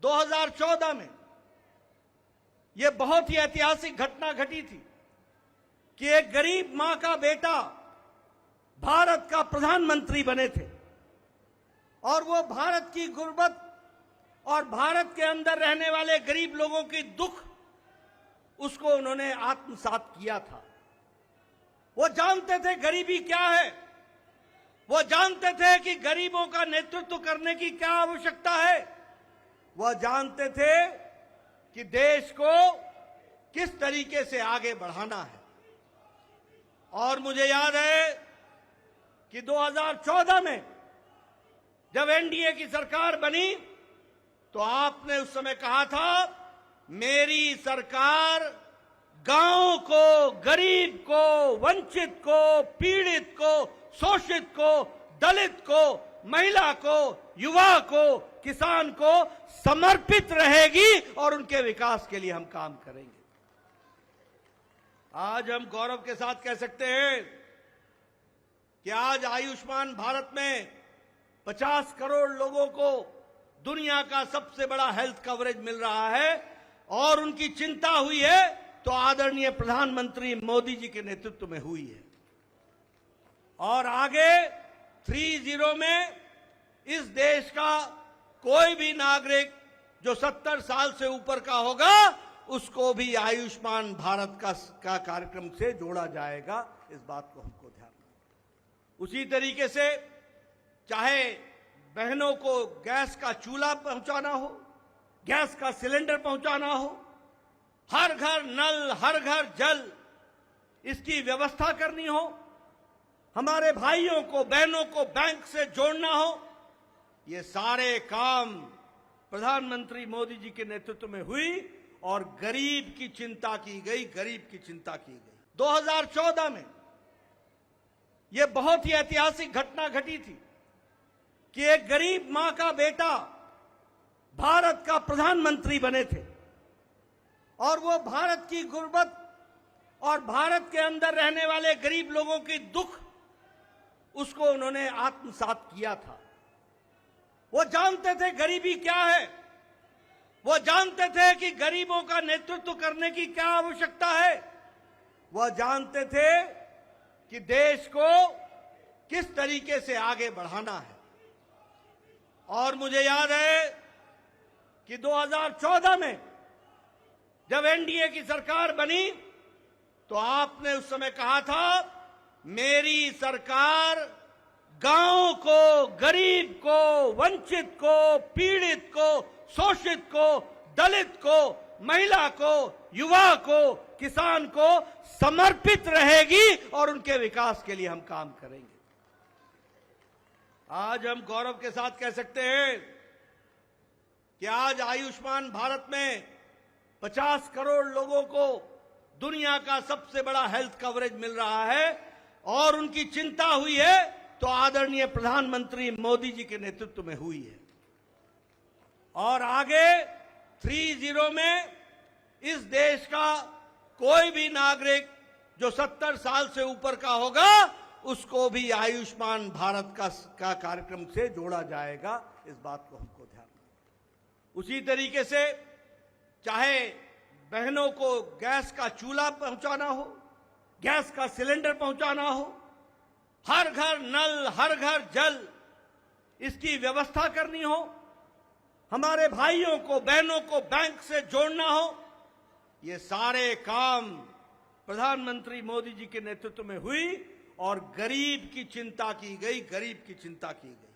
2014 में यह बहुत ही ऐतिहासिक घटना घटी थी कि एक गरीब मां का बेटा भारत का प्रधानमंत्री बने थे और वो भारत की गुर्बत और भारत के अंदर रहने वाले गरीब लोगों की दुख उसको उन्होंने आत्मसात किया था। वो जानते थे गरीबी क्या है, वो जानते थे कि गरीबों का नेतृत्व करने की क्या आवश्यकता है, वह जानते थे कि देश को किस तरीके से आगे बढ़ाना है। और मुझे याद है कि 2014 में जब एनडीए की सरकार बनी तो आपने उस समय कहा था, मेरी सरकार गांव को, गरीब को, वंचित को, पीड़ित को, शोषित को, दलित को, महिला को, युवा को, किसान को समर्पित रहेगी और उनके विकास के लिए हम काम करेंगे। आज हम गौरव के साथ कह सकते हैं कि आज आयुष्मान भारत में 50 करोड़ लोगों को दुनिया का सबसे बड़ा हेल्थ कवरेज मिल रहा है और उनकी चिंता हुई है तो आदरणीय प्रधानमंत्री मोदी जी के नेतृत्व में हुई है। और आगे 30 में इस देश का कोई भी नागरिक जो 70 साल से ऊपर का होगा उसको भी आयुष्मान भारत का कार्यक्रम से जोड़ा जाएगा। इस बात को हमको ध्यान रखना। उसी तरीके से चाहे बहनों को गैस का चूल्हा पहुंचाना हो, गैस का सिलेंडर पहुंचाना हो, हर घर नल, हर घर जल, इसकी व्यवस्था करनी हो, हमारे भाइयों को, बहनों को बैंक से जोड़ना हो, ये सारे काम प्रधानमंत्री मोदी जी के नेतृत्व में हुई और गरीब की चिंता की गई, गरीब की चिंता की गई। 2014 में यह बहुत ही ऐतिहासिक घटना घटी थी कि एक गरीब मां का बेटा भारत का प्रधानमंत्री बने थे और वो भारत की गुर्बत और भारत के अंदर रहने वाले गरीब लोगों की दुख उसको उन्होंने आत्मसात किया था। वो जानते थे गरीबी क्या है, वो जानते थे कि गरीबों का नेतृत्व करने की क्या आवश्यकता है, वह जानते थे कि देश को किस तरीके से आगे बढ़ाना है। और मुझे याद है कि 2014 में जब एनडीए की सरकार बनी तो आपने उस समय कहा था, मेरी सरकार गांव को, गरीब को, वंचित को, पीड़ित को, शोषित को, दलित को, महिला को, युवा को, किसान को समर्पित रहेगी और उनके विकास के लिए हम काम करेंगे। आज हम गौरव के साथ कह सकते हैं कि आज आयुष्मान भारत में 50 करोड़ लोगों को दुनिया का सबसे बड़ा हेल्थ कवरेज मिल रहा है और उनकी चिंता हुई है तो आदरणीय प्रधानमंत्री मोदी जी के नेतृत्व में हुई है। और आगे 30 में इस देश का कोई भी नागरिक जो 70 साल से ऊपर का होगा उसको भी आयुष्मान भारत का कार्यक्रम से जोड़ा जाएगा। इस बात को हमको ध्यान रखना। उसी तरीके से चाहे बहनों को गैस का चूल्हा पहुंचाना हो, गैस का सिलेंडर पहुंचाना हो, हर घर नल, हर घर जल, इसकी व्यवस्था करनी हो, हमारे भाइयों को, बहनों को बैंक से जोड़ना हो, ये सारे काम प्रधानमंत्री मोदी जी के नेतृत्व में हुई और गरीब की चिंता की गई, गरीब की चिंता की गई।